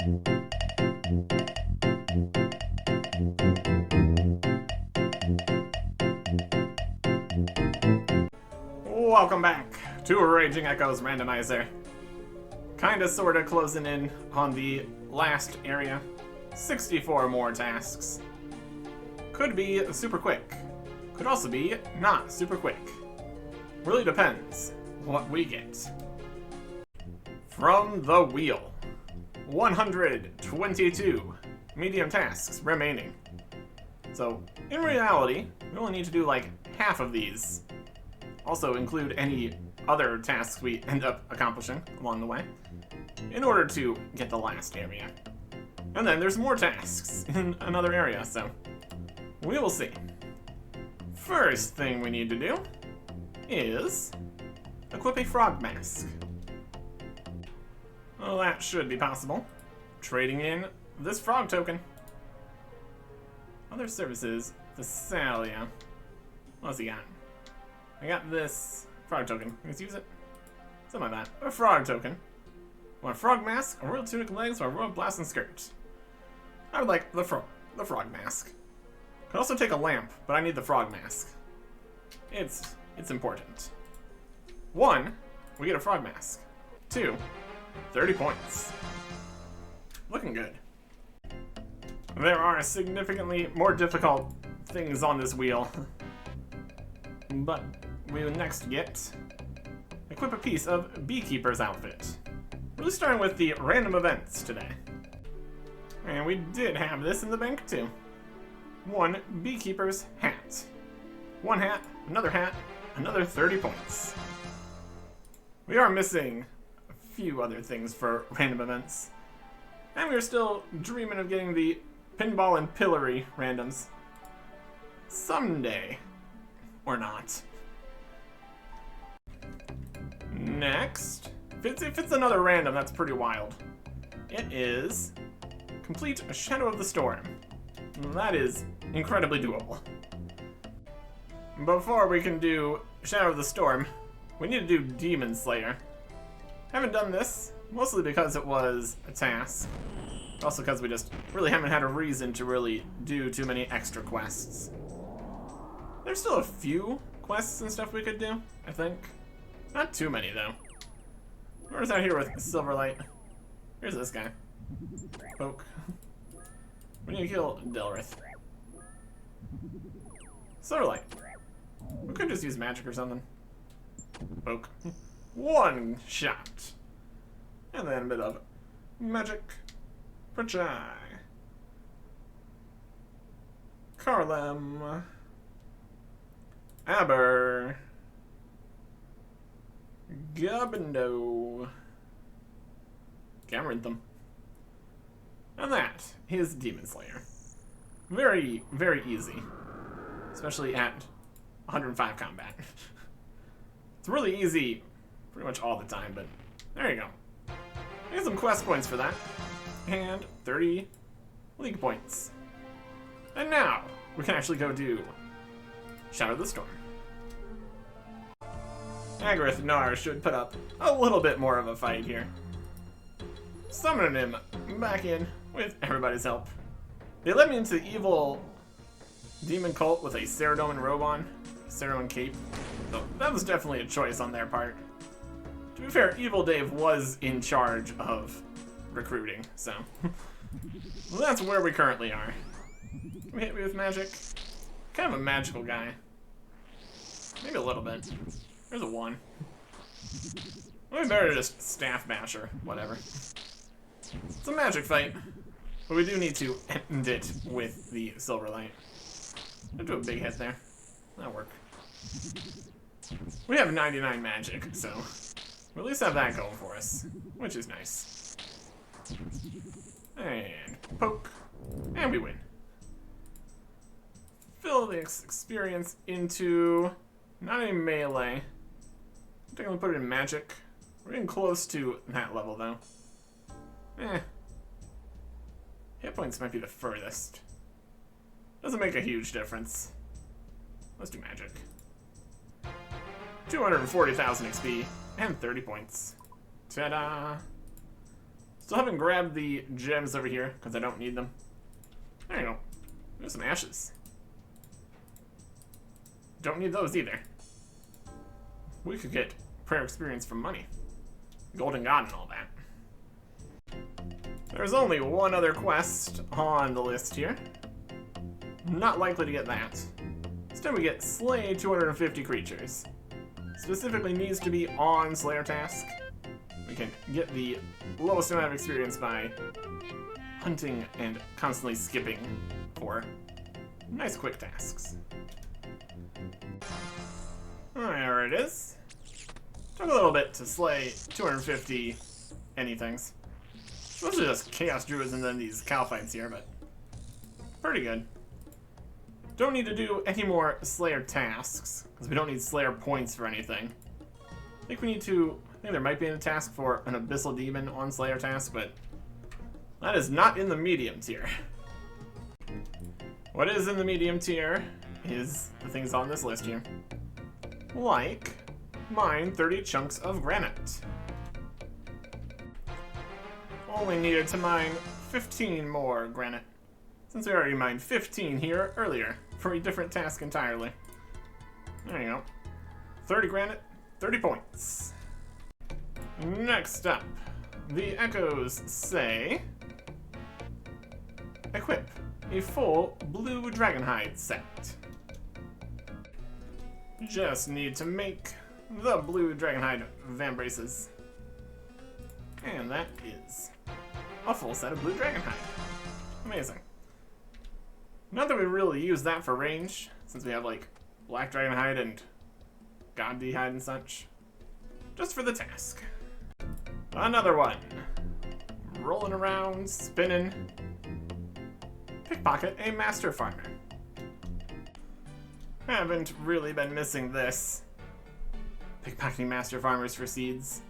Welcome back to Raging Echoes Randomizer. Kinda sorta closing in on the last area. 64 more tasks. Could be super quick. Could also be not super quick. Really depends what we get. From the wheel. 122 medium tasks remaining. So, in reality, we only need to do like half of these. Also include any other tasks we end up accomplishing along the way in order to get the last area. And then there's more tasks in another area, so we will see. First thing we need to do is equip a frog mask. Well, that should be possible. Trading in this frog token. Other services, Thessalia. What's he got? I got this frog token. Let's use it. Something like that. A frog token. Want a frog mask, a royal tunic legs, or a royal blasting skirt? I would like the frog mask. Could also take a lamp, but I need the frog mask. It's important. 1, we get a frog mask. 2, 30 points. Looking good. There are significantly more difficult things on this wheel. But we will next get equip a piece of Beekeeper's outfit. Really starting with the random events today. And we did have this in the bank too. 1 Beekeeper's hat. 1 hat, another 30 points. We are missing a few other things for random events. And we're still dreaming of getting the pinball and pillory randoms. Someday. Or not. Next, if it's another random, that's pretty wild. It is complete a Shadow of the Storm. That is incredibly doable. Before we can do Shadow of the Storm, we need to do Demon Slayer. Haven't done this, mostly because it was a task. Also because we just really haven't had a reason to really do too many extra quests. There's still a few quests and stuff we could do, I think. Not too many, though. Where's out here with Silverlight? Here's this guy. Poke. We need to kill Delrith. Silverlight. We could just use magic or something. Poke. 1 shot. And then a bit of magic. Prachai. Karlem. Aber. Gubendo. Camerontham. And that is Demon Slayer. Very, very easy. Especially at 105 combat. It's really easy pretty much all the time, but there you go. I get some quest points for that. And 30 league points. And now, we can actually go do Shadow of the Storm. Agarith Nar should put up a little bit more of a fight here. Summoning him back in with everybody's help. They let me into the evil demon cult with a Ceradoman robe on, Ceradoman cape. So that was definitely a choice on their part. To be fair, Evil Dave was in charge of recruiting, so well, that's where we currently are. Can we hit me with magic? Kind of a magical guy. Maybe a little bit. There's a 1. Maybe better to just staff basher, whatever. It's a magic fight, but we do need to end it with the Silverlight. I'll do a big hit there. That'll work. We have 99 magic, so we at least have that going for us, which is nice. And poke, and we win. Fill the experience into not a melee. I think I'm gonna put it in magic. We're getting close to that level though. Hit points might be the furthest. Doesn't make a huge difference. Let's do magic. 240,000 XP and 30 points. Ta-da! Still haven't grabbed the gems over here, because I don't need them. There you go. There's some ashes. Don't need those either. We could get prayer experience from money. Golden God and all that. There's only one other quest on the list here. Not likely to get that. Instead we get slay 250 creatures. Specifically needs to be on Slayer task. We can get the lowest amount of experience by hunting and constantly skipping for nice quick tasks. There it is. Took a little bit to slay 250 anythings. Mostly just Chaos Druids and then these cow fights here, but pretty good. Don't need to do any more Slayer tasks, because we don't need Slayer points for anything. I think there might be a task for an Abyssal Demon on Slayer task, but that is not in the medium tier. What is in the medium tier is the things on this list here. Like, mine 30 chunks of granite. Only needed to mine 15 more granite, since we already mined 15 here earlier for a different task entirely. There you go. 30 granite, 30 points. Next up, the echoes say, equip a full blue dragonhide set. Just need to make the blue dragonhide vambraces. And that is a full set of blue dragonhide. Amazing. Not that we really use that for range, since we have like black dragonhide and god hide and such. Just for the task. Another one. Rolling around, spinning. Pickpocket a master farmer. Haven't really been missing this. Pickpocketing master farmers for seeds.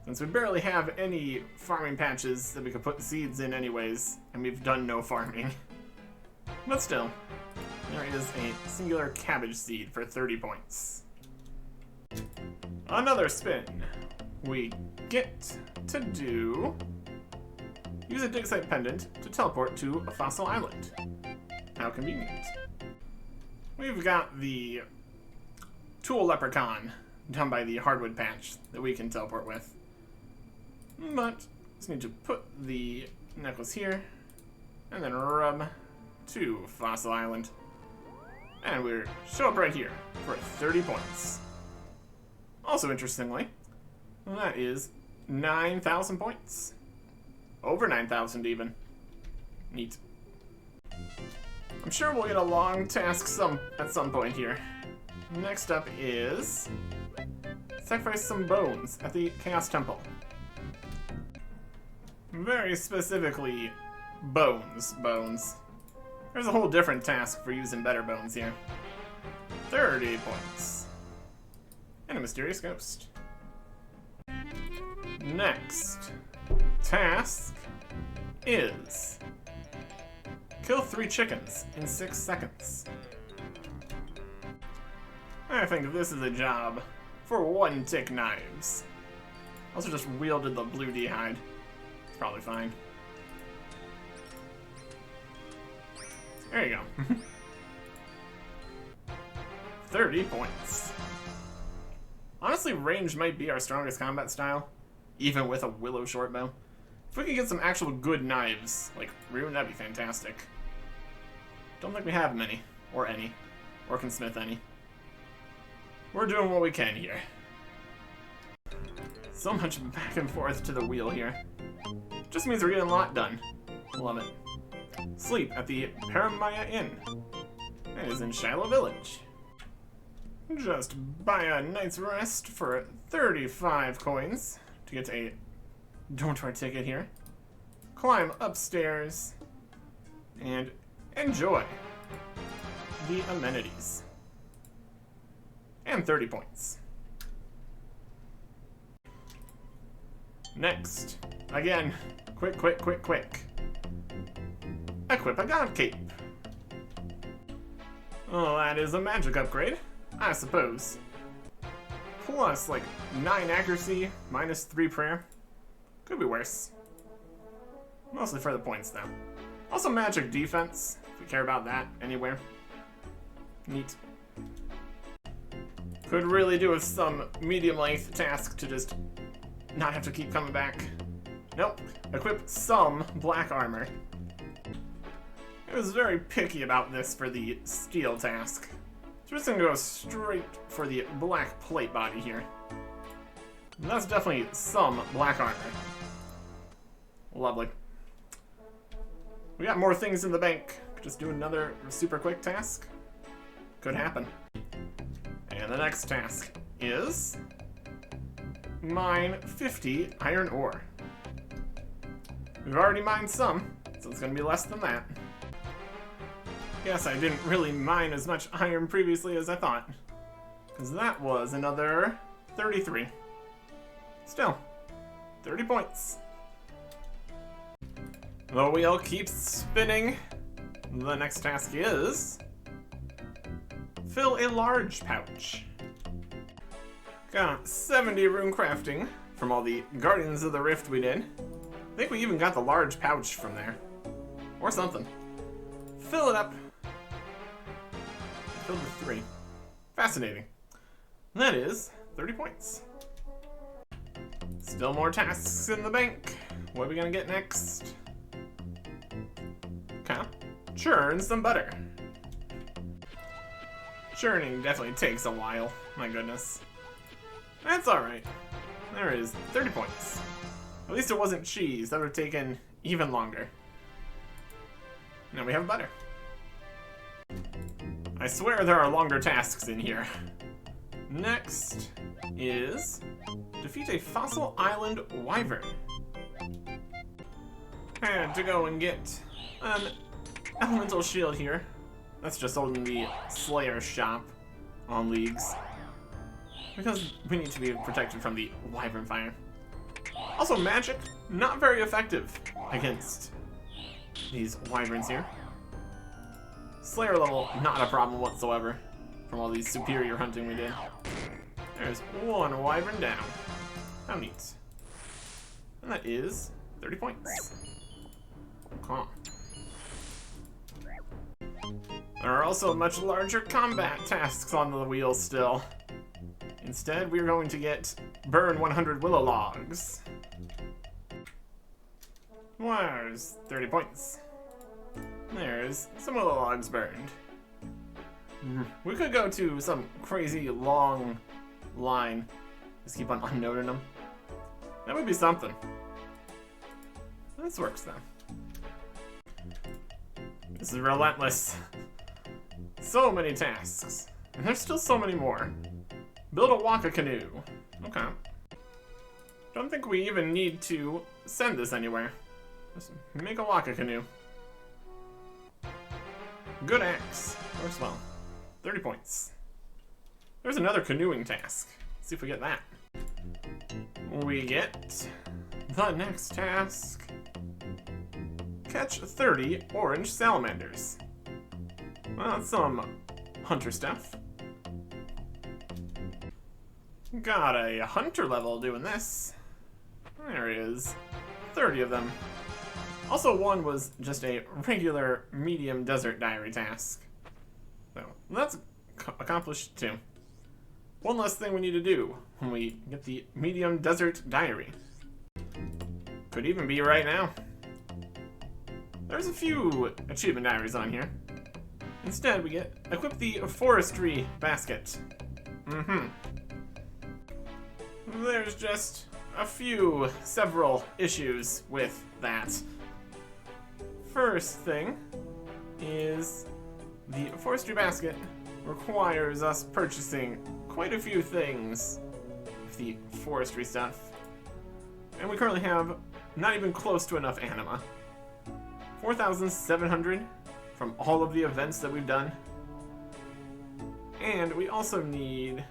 Since we barely have any farming patches that we could put seeds in anyways, and we've done no farming. But still, there is a singular cabbage seed for 30 points. Another spin. We get to use a dig site pendant to teleport to a fossil island. How convenient. We've got the tool leprechaun down by the hardwood patch that we can teleport with. But just need to put the necklace here and then rub to Fossil Island. And we're show up right here for 30 points. Also interestingly, that is 9,000 points. Over 9,000 even. Neat. I'm sure we'll get a long task at some point here. Next up is sacrifice some bones at the Chaos Temple. Very specifically, bones. There's a whole different task for using better bones here. 30 points. And a mysterious ghost. Next task is kill 3 chickens in 6 seconds. I think this is a job for 1-tick knives. Also just wielded the blue hide. It's probably fine. There you go. 30 points. Honestly, range might be our strongest combat style, even with a willow shortbow. If we could get some actual good knives, like rune, that'd be fantastic. Don't think we have many, or any, or can smith any. We're doing what we can here. So much back and forth to the wheel here. Just means we're getting a lot done. Love it. Sleep at the Paramaya Inn. That is in Shiloh Village. Just buy a night's rest for 35 coins to get a dormitory ticket here. Climb upstairs and enjoy the amenities. And 30 points. Next, again, quick. Equip a god cape. Oh, that is a magic upgrade, I suppose. Plus, like, 9 accuracy, minus 3 prayer. Could be worse. Mostly for the points, though. Also magic defense, if we care about that anywhere. Neat. Could really do with some medium-length task to just not have to keep coming back. Nope. Equip some black armor. I was very picky about this for the steel task. So we're just gonna go straight for the black plate body here. And that's definitely some black armor. Lovely. We got more things in the bank. Just do another super quick task. Could happen. And the next task is mine 50 iron ore. We've already mined some, so it's gonna be less than that. Guess I didn't really mine as much iron previously as I thought, because that was another 33. Still, 30 points. The wheel keeps spinning. The next task is fill a large pouch. Got 70 rune crafting from all the Guardians of the Rift we did. I think we even got the large pouch from there. Or something. Fill it up. Filled with 3. Fascinating. That is 30 points. Still more tasks in the bank. What are we gonna get next? Okay. Churn some butter. Churning definitely takes a while. My goodness. That's alright. There is 30 points. At least it wasn't cheese. That would have taken even longer. Now we have butter. I swear there are longer tasks in here. Next is defeat a fossil island wyvern. Had to go and get an elemental shield here. That's just sold in the Slayer shop on Leagues. Because we need to be protected from the wyvern fire. Also magic, not very effective against these wyverns here. Slayer level, not a problem whatsoever from all these superior hunting we did. There's one wyvern down. How neat. And that is 30 points. Okay. There are also much larger combat tasks on the wheel still. Instead, we're going to get burn 100 willow logs. There's 30 points. There's some willow logs burned. We could go to some crazy long line. Just keep on unnoting them. That would be something. This works then. This is relentless. So many tasks. And there's still so many more. Build a waka canoe. Okay. Don't think we even need to send this anywhere. Just make a waka canoe. Good axe. Works well. 30 points. There's another canoeing task. Let's see if we get that. We get the next task. Catch 30 orange salamanders. Well, that's some hunter stuff. Got a hunter level doing this. There is 30 of them. Also, one was just a regular medium desert diary task. So that's accomplished too. One less thing we need to do when we get the medium desert diary. Could even be right now. There's a few achievement diaries on here. Instead, we get equip the forestry basket. There's just several issues with that. First thing is the forestry basket requires us purchasing quite a few things with the forestry stuff. And we currently have not even close to enough anima. 4,700 from all of the events that we've done. And we also need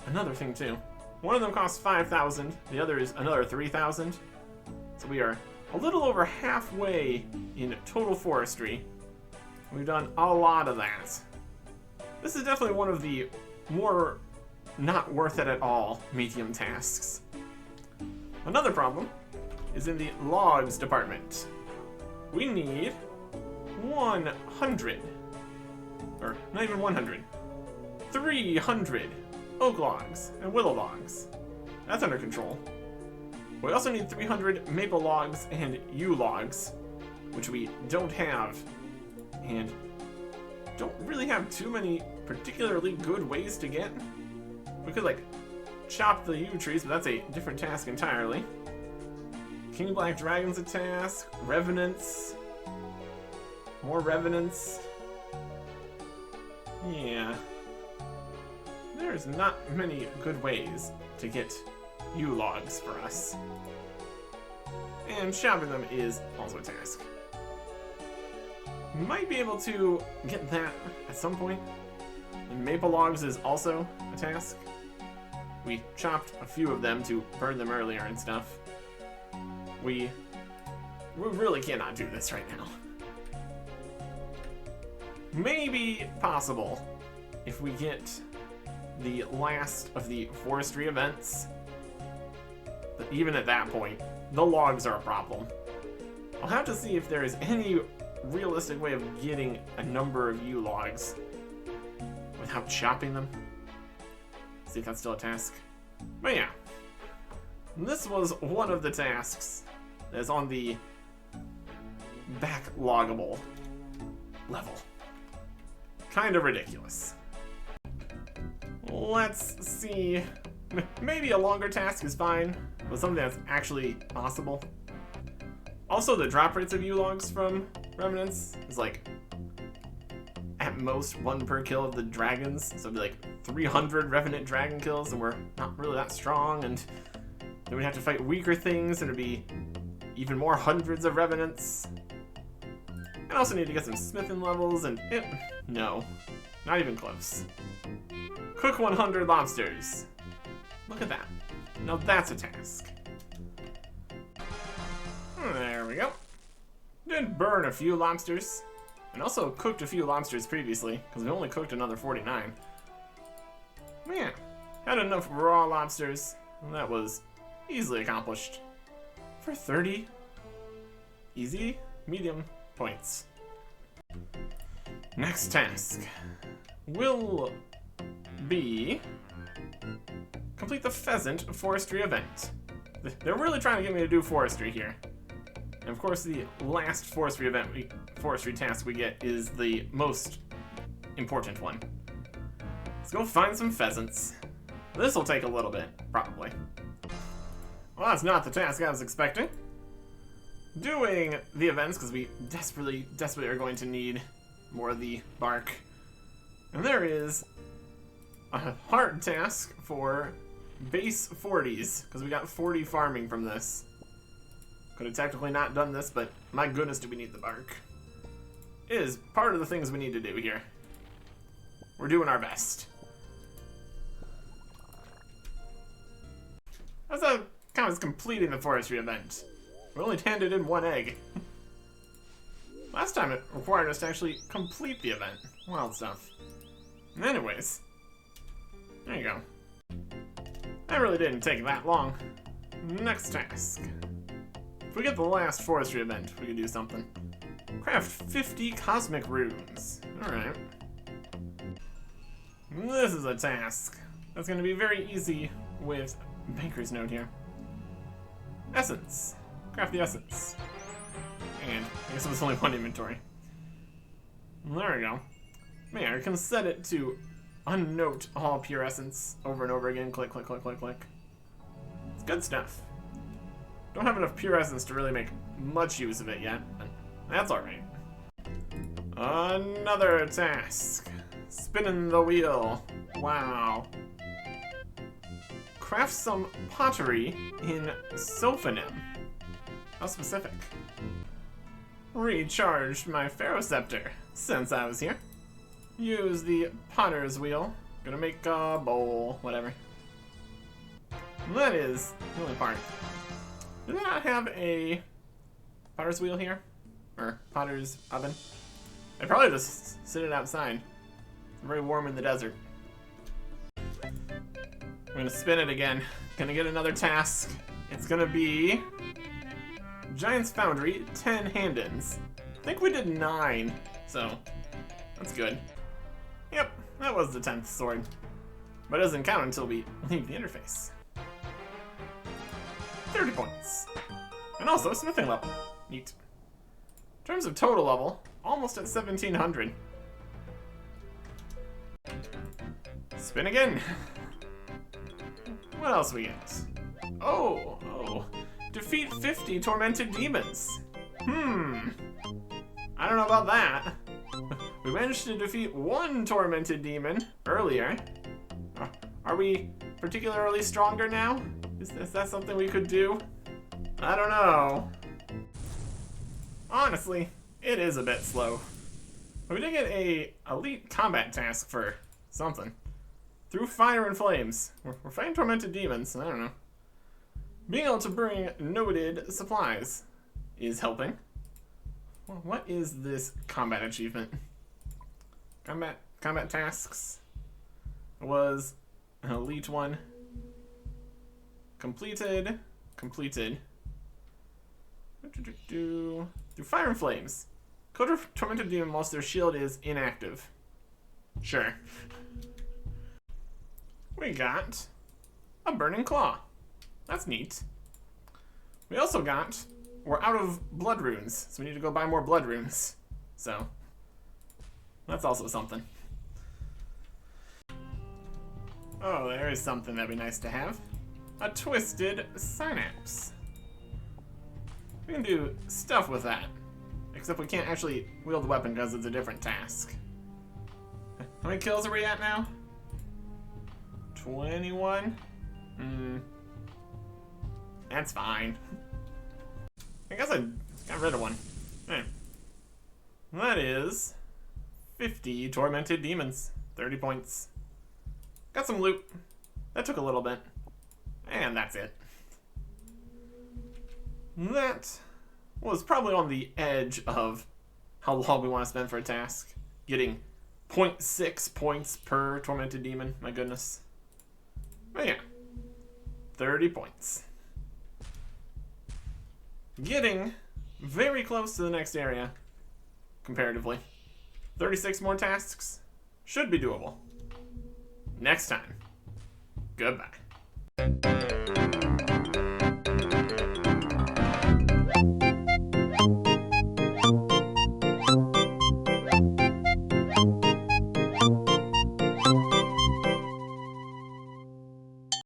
another thing too. One of them costs 5,000, the other is another 3,000. So we are a little over halfway in total forestry. We've done a lot of that. This is definitely one of the more not worth it at all medium tasks. Another problem is in the logs department. We need 100, or not even 100, 300 oak logs and willow logs. That's under control. We also need 300 maple logs and yew logs, which we don't have, and don't really have too many particularly good ways to get. We could, like, chop the yew trees, but that's a different task entirely. King Black Dragon's a task. Revenants. More revenants. Yeah. There's not many good ways to get yew logs for us. And chopping them is also a task. Might be able to get that at some point. And maple logs is also a task. We chopped a few of them to burn them earlier and stuff. We really cannot do this right now. Maybe possible if we get the last of the forestry events. But even at that point, the logs are a problem. I'll have to see if there is any realistic way of getting a number of yew logs without chopping them. See if that's still a task. But yeah, this was one of the tasks that's on the backloggable level. Kind of ridiculous. Let's see. Maybe a longer task is fine, but something that's actually possible. Also, the drop rates of yew logs from Revenants is like at most 1 per kill of the dragons, so it'd be like 300 Revenant dragon kills, and we're not really that strong, and then we'd have to fight weaker things, and it'd be even more hundreds of Revenants. I also need to get some smithing levels, and no, not even close. Cook 100 lobsters. Look at that. Now that's a task. There we go. Did burn a few lobsters, and also cooked a few lobsters previously, because we only cooked another 49. Man, had enough raw lobsters, and that was easily accomplished. For 30 easy, medium points. Next task will be complete the pheasant forestry event. They're really trying to get me to do forestry here. And of course, the last forestry task we get is the most important one. Let's go find some pheasants. This will take a little bit, probably. Well, that's not the task I was expecting. Doing the events, because we desperately are going to need more of the bark. And there is a hard task for base 40s, because we got 40 farming from this. Could have technically not done this, but my goodness do we need the bark. It is part of the things we need to do here. We're doing our best. That's how count as completing the forestry event. We only handed in 1 egg. Last time it required us to actually complete the event. Wild stuff. Anyways, there you go. That really didn't take that long. Next task. If we get the last forestry event, we can do something. Craft 50 cosmic runes. Alright. This is a task that's going to be very easy with Banker's Note here. Essence. Craft the essence. And I guess it was only 1 inventory. There we go. Man, I can set it to unnote all pure essence over and over again. Click, click, click, click, click. It's good stuff. Don't have enough pure essence to really make much use of it yet, but that's alright. Another task. Spinning the wheel. Wow. Craft some pottery in Sophonim. How specific. Recharged my Ferroscepter since I was here. Use the potter's wheel. Gonna make a bowl, whatever. That is the only part. Do they not have a potter's wheel here? Or potter's oven? They probably just sit it outside. It's very warm in the desert. I'm gonna spin it again. Gonna get another task. It's gonna be Giant's Foundry, 10 hand-ins. I think we did 9, so that's good. Yep, that was the 10th sword. But it doesn't count until we leave the interface. 30 points. And also a smithing level. Neat. In terms of total level, almost at 1700. Spin again. What else we get? Oh. Defeat 50 tormented demons. I don't know about that. We managed to defeat 1 tormented demon earlier. Are we particularly stronger now? Is that something we could do? I don't know. Honestly, it is a bit slow. But we did get a elite combat task for something. Through fire and flames. We're fighting tormented demons, I don't know. Being able to bring noted supplies is helping. Well, what is this combat achievement? Combat tasks. It was an elite one. Completed. Through fire and flames. Code of tormented demon whilst their shield is inactive. Sure. We got a burning claw. That's neat. We also got, we're out of blood runes, so we need to go buy more blood runes. So, that's also something. Oh, there is something that'd be nice to have. A twisted synapse. We can do stuff with that. Except we can't actually wield the weapon because it's a different task. How many kills are we at now? 21? That's fine. I guess I got rid of one. Hey. That is 50 tormented demons. 30 points. Got some loot. That took a little bit. And that's it. That was probably on the edge of how long we want to spend for a task. Getting 0.6 points per tormented demon. My goodness. But yeah. 30 points. Getting very close to the next area, comparatively. 36 more tasks. Should be doable. Next time. Goodbye.